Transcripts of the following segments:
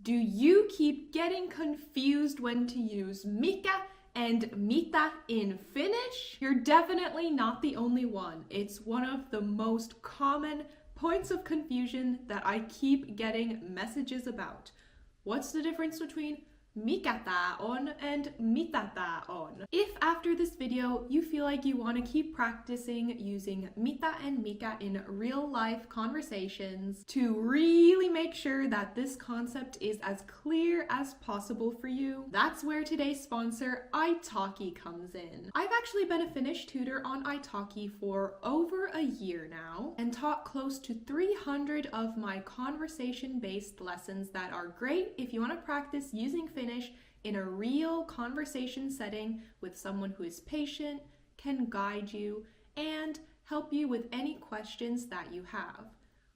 Do you keep getting confused when to use mikä and mitä in Finnish? You're definitely not the only one. It's one of the most common points of confusion that I keep getting messages about. What's the difference between mikä tää on and mitä tää on? If after this video you feel like you want to keep practicing using mitä and mikä in real life conversations to really make sure that this concept is as clear as possible for you, that's where today's sponsor italki comes in. I've actually been a Finnish tutor on italki for over a year now and taught close to 300 of my conversation-based lessons that are great if you want to practice using Finnish in a real conversation setting with someone who is patient, can guide you, and help you with any questions that you have.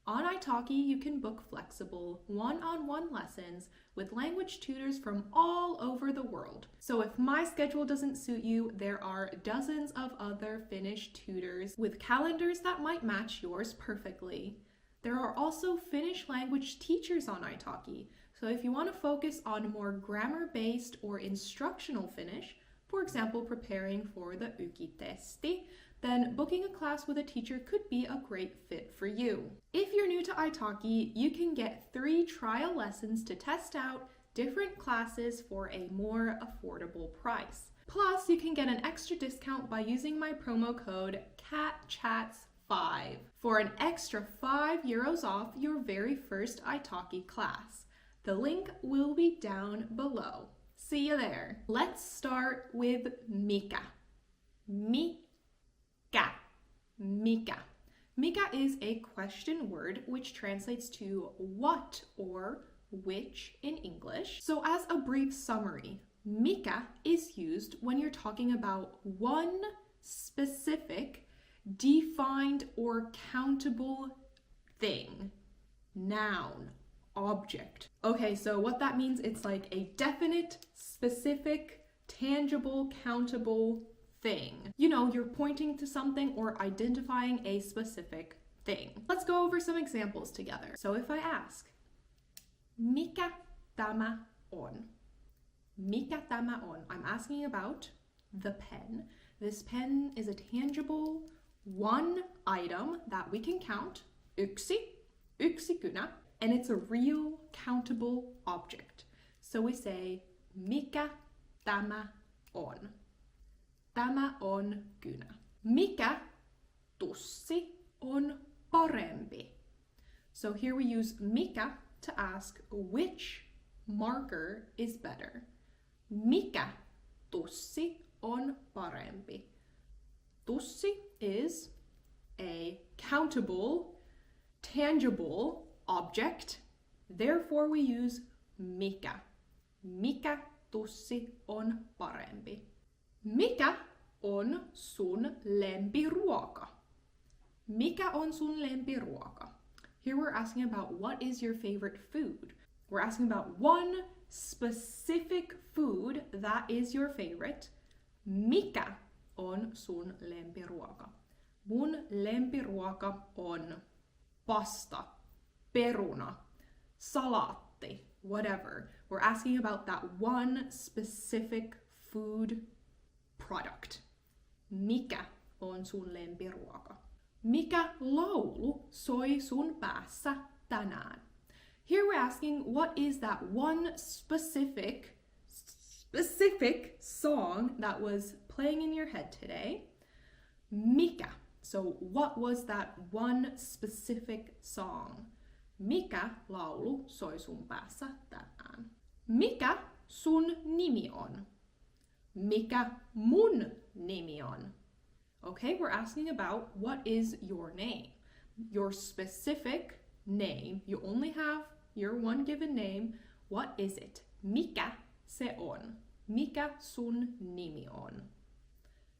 On italki, you can book flexible, one-on-one lessons with language tutors from all over the world. So if my schedule doesn't suit you, there are dozens of other Finnish tutors with calendars that might match yours perfectly. There are also Finnish language teachers on italki. So if you want to focus on more grammar-based or instructional Finnish, for example, preparing for the ykitesti, then booking a class with a teacher could be a great fit for you. If you're new to italki, you can get 3 trial lessons to test out different classes for a more affordable price. Plus, you can get an extra discount by using my promo code CATCHATS5 for an extra €5 off your very first italki class. The link will be down below. See you there. Let's start with mikä. Mikä. Mikä. Mikä is a question word which translates to what or which in English. So as a brief summary, mikä is used when you're talking about one specific, defined or countable thing. Noun. Object. Okay, so what that means, it's like a definite, specific, tangible, countable thing. You know, you're pointing to something or identifying a specific thing. Let's go over some examples together. So if I ask, mikä tämä on? Mikä tämä on? I'm asking about the pen. This pen is a tangible, one item that we can count. Yksi kynä. And it's a real, countable object. So we say, mikä tämä on? Tämä on kynä. Mikä tussi on parempi? So here we use mikä to ask which marker is better. Mikä tussi on parempi? Tussi is a countable, tangible object, therefore we use mikä. Mikä tussi on parempi? Mikä on sun lempiruoka? Mikä on sun lempiruoka? Here we're asking about what is your favorite food. We're asking about one specific food that is your favorite. Mikä on sun lempiruoka? Mun lempiruoka on pasta, peruna, salaatti, whatever. We're asking about that one specific food product. Mikä on sun lempiruoka? Mikä laulu soi sun päässä tänään? Here we're asking what is that one specific song that was playing in your head today. Mikä? So what was that one specific song? Mikä laulu soi sun päässä tänään? Mikä sun nimi on? Mikä mun nimi on? Okay, we're asking about what is your name? Your specific name. You only have your one given name. What is it? Mikä se on? Mikä sun nimi on?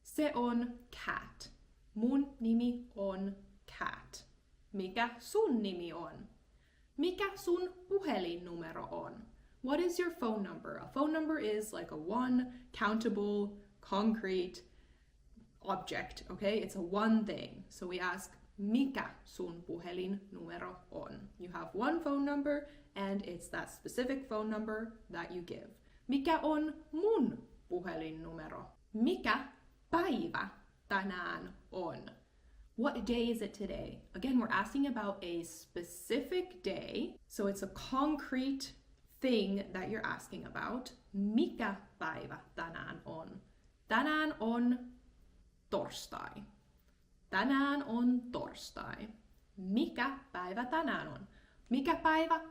Se on cat. Mun nimi on cat. Mikä sun nimi on? Mikä sun puhelinnumero on? What is your phone number? A phone number is like a one, countable, concrete object, okay? It's a one thing. So we ask, mikä sun puhelinnumero on. You have one phone number and it's that specific phone number that you give. Mikä on mun puhelinnumero? Mikä päivä tänään on? What day is it today? Again, we're asking about a specific day, so it's a concrete thing that you're asking about. Mikä päivä tänään on? Tänään on torstai. Tänään on torstai. Mikä päivä tänään on? Mikä päivä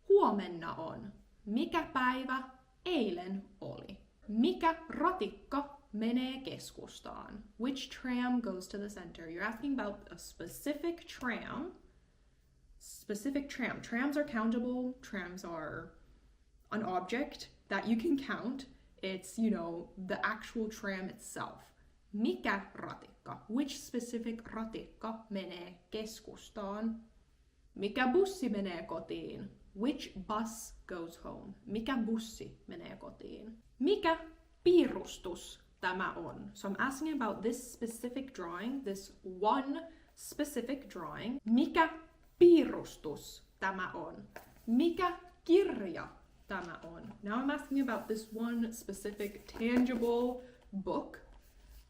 huomenna on? Mikä päivä eilen oli? Mikä ratikka menee keskustaan? Which tram goes to the center? You're asking about a specific tram. Specific tram. Trams are countable. Trams are an object that you can count. It's, the actual tram itself. Mikä ratikka? Which specific ratikka menee keskustaan? Mikä bussi menee kotiin? Which bus goes home? Mikä bussi menee kotiin? Mikä piirustus tämä on? So I'm asking about this specific drawing, this one specific drawing. Mikä piirustus tämä on? Mikä kirja tämä on? Now I'm asking about this one specific tangible book.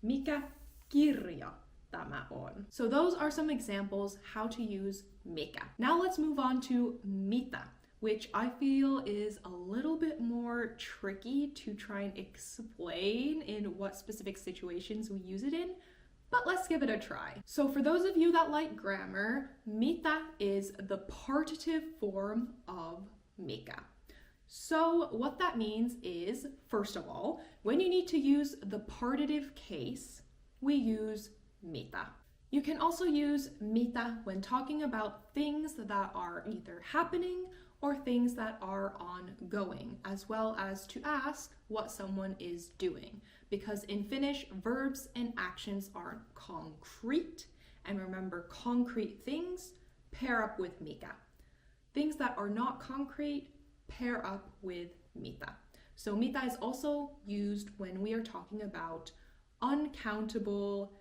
Mikä kirja tämä on? So those are some examples how to use mikä. Now let's move on to mitä, which I feel is a little bit more tricky to try and explain in what specific situations we use it in, but let's give it a try. So for those of you that like grammar, mitä is the partitive form of mikä. So what that means is, first of all, when you need to use the partitive case, we use mitä. You can also use mitä when talking about things that are either happening or things that are ongoing, as well as to ask what someone is doing. Because in Finnish, verbs and actions are concrete. And remember, concrete things pair up with mikä. Things that are not concrete pair up with mitä. So mitä is also used when we are talking about uncountable,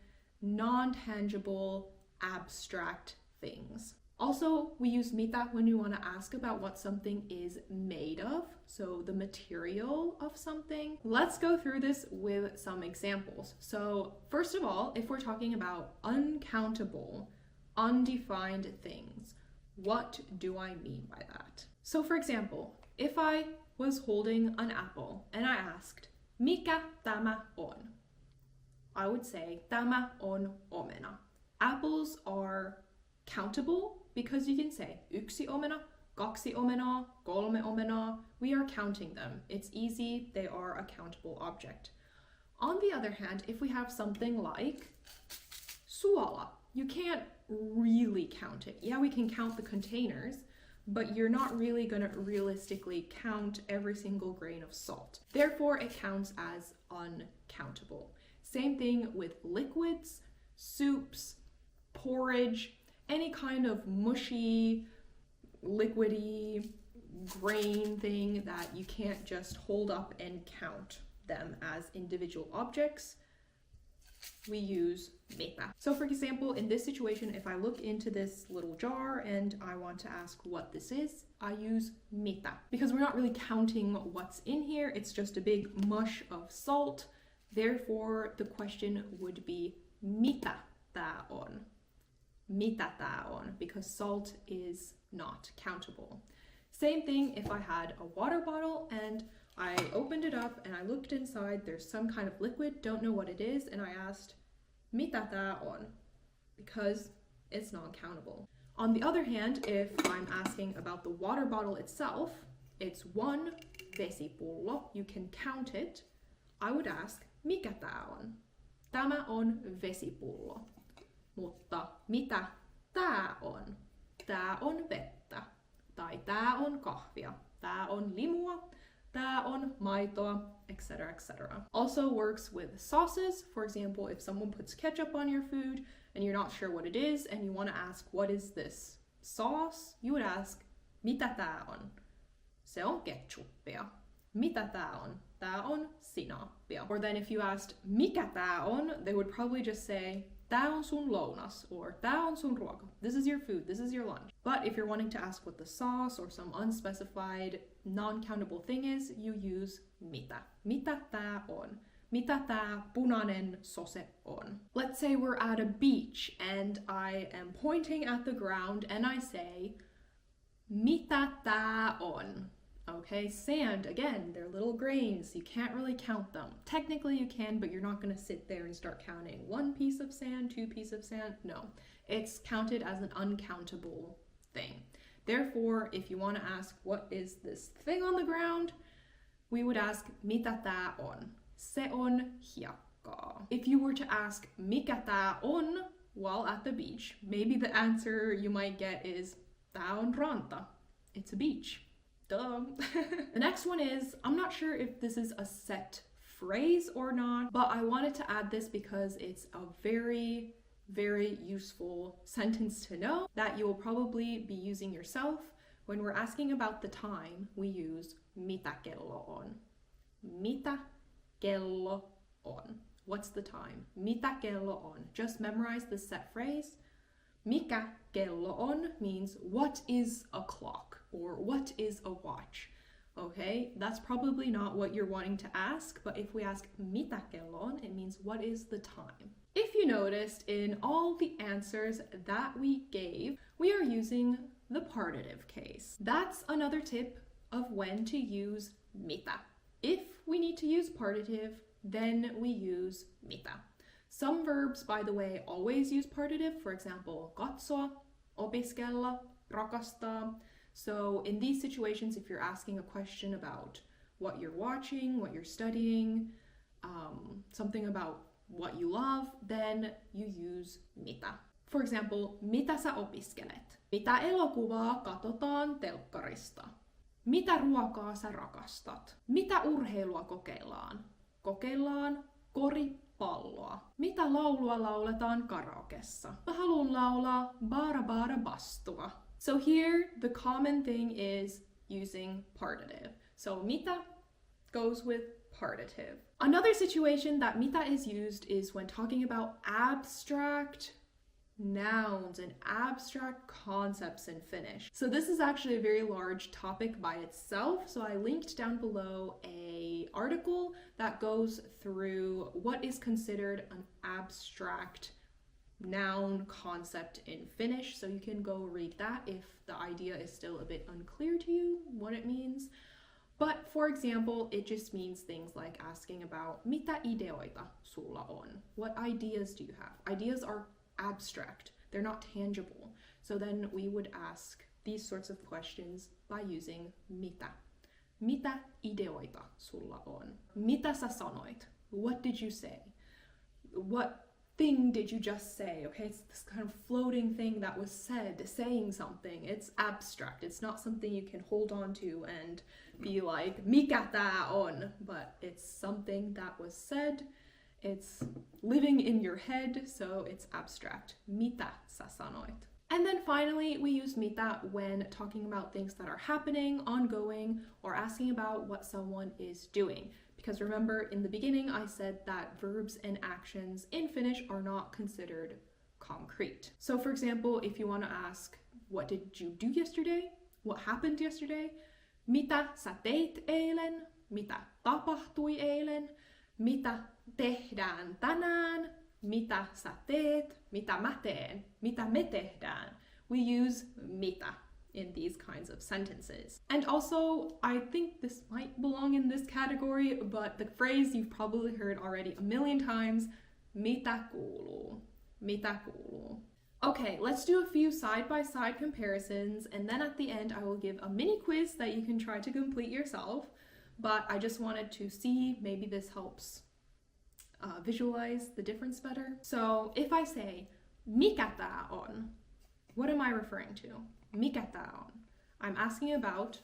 non-tangible, abstract things. Also, we use mitä when we want to ask about what something is made of, so the material of something. Let's go through this with some examples. So, first of all, if we're talking about uncountable, undefined things, what do I mean by that? So, for example, if I was holding an apple and I asked, mikä tämä on? I would say, tämä on omena. Apples are countable because you can say yksi omena, kaksi omenaa, kolme omenaa. We are counting them. It's easy. They are a countable object. On the other hand, if we have something like suola, you can't really count it. Yeah, we can count the containers, but you're not really going to realistically count every single grain of salt. Therefore, it counts as uncountable. Same thing with liquids, soups, porridge, any kind of mushy, liquidy, grain thing that you can't just hold up and count them as individual objects. We use mitä. So for example, in this situation, if I look into this little jar and I want to ask what this is, I use mitä. Because we're not really counting what's in here, it's just a big mush of salt. Therefore, the question would be mitä tää on? Mitä tää on? Because salt is not countable. Same thing if I had a water bottle and I opened it up and I looked inside, there's some kind of liquid, don't know what it is, and I asked, mitä tää on? Because it's non-countable. On the other hand, if I'm asking about the water bottle itself, it's one vesipullo, you can count it. I would ask, mikä tää on? Tämä on vesipullo. Mutta mitä tää on? Tää on vettä. Tai tää on kahvia. Tää on limua. Tää on maitoa, etc., etc. Also works with sauces. For example, if someone puts ketchup on your food and you're not sure what it is and you want to ask, what is this sauce? You would ask, mitä tää on? Se on ketchuppia. Mitä tää on? Tää on sinappia. Or then if you asked, mikä tää on? They would probably just say, tää on sun lounas, or tää on sun ruoka. This is your food, this is your lunch. But if you're wanting to ask what the sauce or some unspecified, non-countable thing is, you use mitä. Mitä tää on? Mitä tää punainen sose on? Let's say we're at a beach and I am pointing at the ground and I say, mitä tää on? Okay, sand, again, they're little grains. You can't really count them. Technically you can, but you're not going to sit there and start counting 1 piece of sand, 2 pieces of sand. No, it's counted as an uncountable thing. Therefore, if you want to ask what is this thing on the ground, we would ask mitä tää on? Se on hiekkaa. If you were to ask mikä tää on while at the beach, maybe the answer you might get is tää on ranta. It's a beach. Duh. The next one is, I'm not sure if this is a set phrase or not, but I wanted to add this because it's a very, very useful sentence to know that you will probably be using yourself. When we're asking about the time, we use mitä kello on. Mitä kello on. What's the time? Mitä kello on. Just memorize this set phrase. Mikä kello on means what is a clock or what is a watch. Okay, that's probably not what you're wanting to ask, but if we ask mitä kello on, it means what is the time. If you noticed, in all the answers that we gave, we are using the partitive case. That's another tip of when to use mitä. If we need to use partitive, then we use mitä. Some verbs, by the way, always use partitive. For example, katsoa, opiskella, rakastaa. So in these situations, if you're asking a question about what you're watching, what you're studying, something about what you love, then you use mitä. For example, mitä sä opiskelet? Mitä elokuvaa katsotaan telkkarista? Mitä ruokaa sä rakastat? Mitä urheilua kokeillaan? Kokeillaan koripalloa. Mitä laulua lauletaan karaokessa? Mä haluan laulaa bara bara bastua. So here, the common thing is using partitive. So mitä goes with partitive. Another situation that mitä is used is when talking about abstract nouns and abstract concepts in Finnish. So this is actually a very large topic by itself. So I linked down below an article that goes through what is considered an abstract noun concept in Finnish. So you can go read that if the idea is still a bit unclear to you what it means. But for example, it just means things like asking about mitä ideoita sulla on? What ideas do you have? Ideas are abstract. They're not tangible. So then we would ask these sorts of questions by using mitä. Mitä ideoita sulla on? Mitä sä sanoit? What did you say? What thing did you just say? Okay, it's this kind of floating thing that was said, saying something. It's abstract. It's not something you can hold on to and be like, mikä tää on? But it's something that was said. It's living in your head, so it's abstract. Mitä sä sanoit? And then finally, we use mitä when talking about things that are happening, ongoing, or asking about what someone is doing. Because remember, in the beginning, I said that verbs and actions in Finnish are not considered concrete. So for example, if you want to ask, what did you do yesterday? What happened yesterday? Mitä sä teit eilen? Mitä tapahtui eilen? Mitä tehdään tänään? Mitä sä teet? Mitä mä teen? Mitä me tehdään? We use mitä in these kinds of sentences. And also, I think this might belong in this category, but the phrase you've probably heard already a million times, mitä kuuluu? Mitä kuuluu? Okay, let's do a few side-by-side comparisons, and then at the end I will give a mini quiz that you can try to complete yourself, but I just wanted to see, maybe this helps visualize the difference better. So if I say, mikä tää on? What am I referring to? Mikä tää on? I'm asking about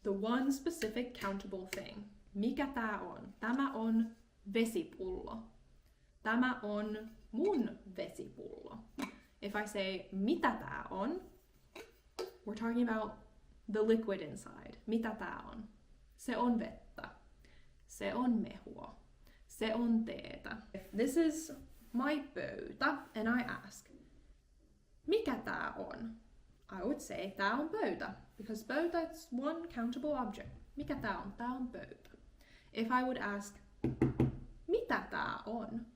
the one specific countable thing. Mikä tää on? Tämä on vesipullo. Tämä on mun vesipullo. If I say, mitä tää on? We're talking about the liquid inside. Mitä tää on? Se on vettä. Se on mehua. Se on teetä. If this is my pöytä and I ask, mikä tää on? I would say, tää on pöytä, because pöytä is one countable object. Mikä tää on? Tää on pöytä. If I would ask, mitä tää on?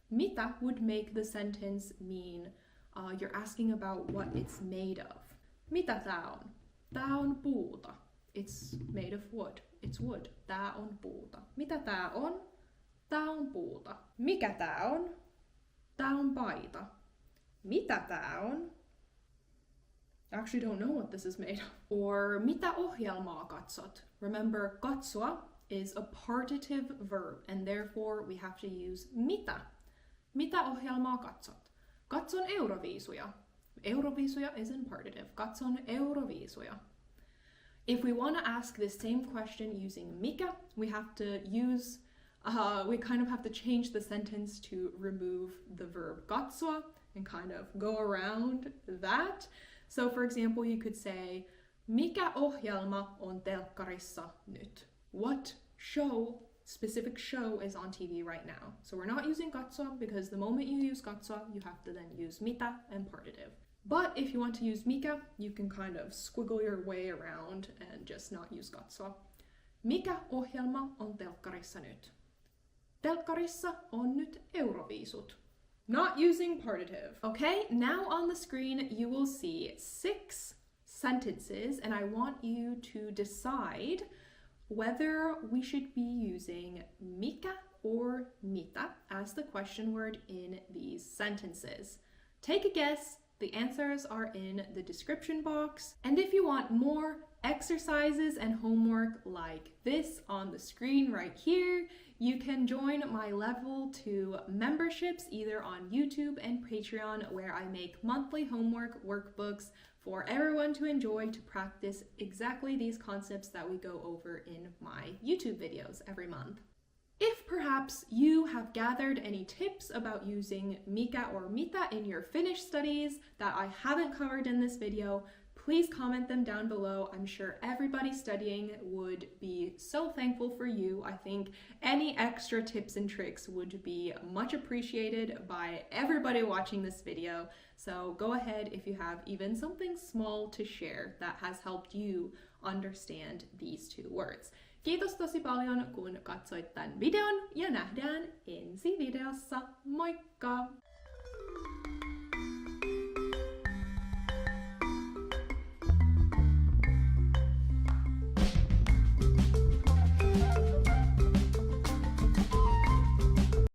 Mitä would make the sentence mean you're asking about what it's made of. Mitä tää on? Tää on puuta. It's made of wood. It's wood. Tää on puuta. Mitä tää on? Tää on puuta. Mikä tää on? Tää on paita. Mitä tää on? I actually don't know what this is made of. Or mitä ohjelmaa katsot? Remember, katsoa is a partitive verb and therefore we have to use mitä. Mitä ohjelmaa katsot? Katson Euroviisuja. Euroviisuja is in partitive. Katson Euroviisuja. If we want to ask this same question using mikä, we have to use, we kind of have to change the sentence to remove the verb katsoa and kind of go around that. So for example, you could say, mikä ohjelma on telkkarissa nyt? What show, specific show is on TV right now? So we're not using katsoa because the moment you use katsoa, you have to then use mitä and partitive. But if you want to use mikä, you can kind of squiggle your way around and just not use katsoa. Mikä ohjelma on telkkarissa nyt? Telkkarissa on nyt Euroviisut. Not using partitive. Okay, now on the screen you will see 6 sentences and I want you to decide whether we should be using mikä or mitä as the question word in these sentences. Take a guess. The answers are in the description box. And if you want more exercises and homework like this on the screen right here, you can join my level 2 memberships either on YouTube and Patreon, where I make monthly homework workbooks for everyone to enjoy to practice exactly these concepts that we go over in my YouTube videos every month. If perhaps you have gathered any tips about using mikä or mitä in your Finnish studies that I haven't covered in this video, please comment them down below. I'm sure everybody studying would be so thankful for you. I think any extra tips and tricks would be much appreciated by everybody watching this video. So go ahead if you have even something small to share that has helped you understand these 2 words. Kiitos tosi paljon, kun katsoit tämän videon ja nähdään ensi videossa. Moikka!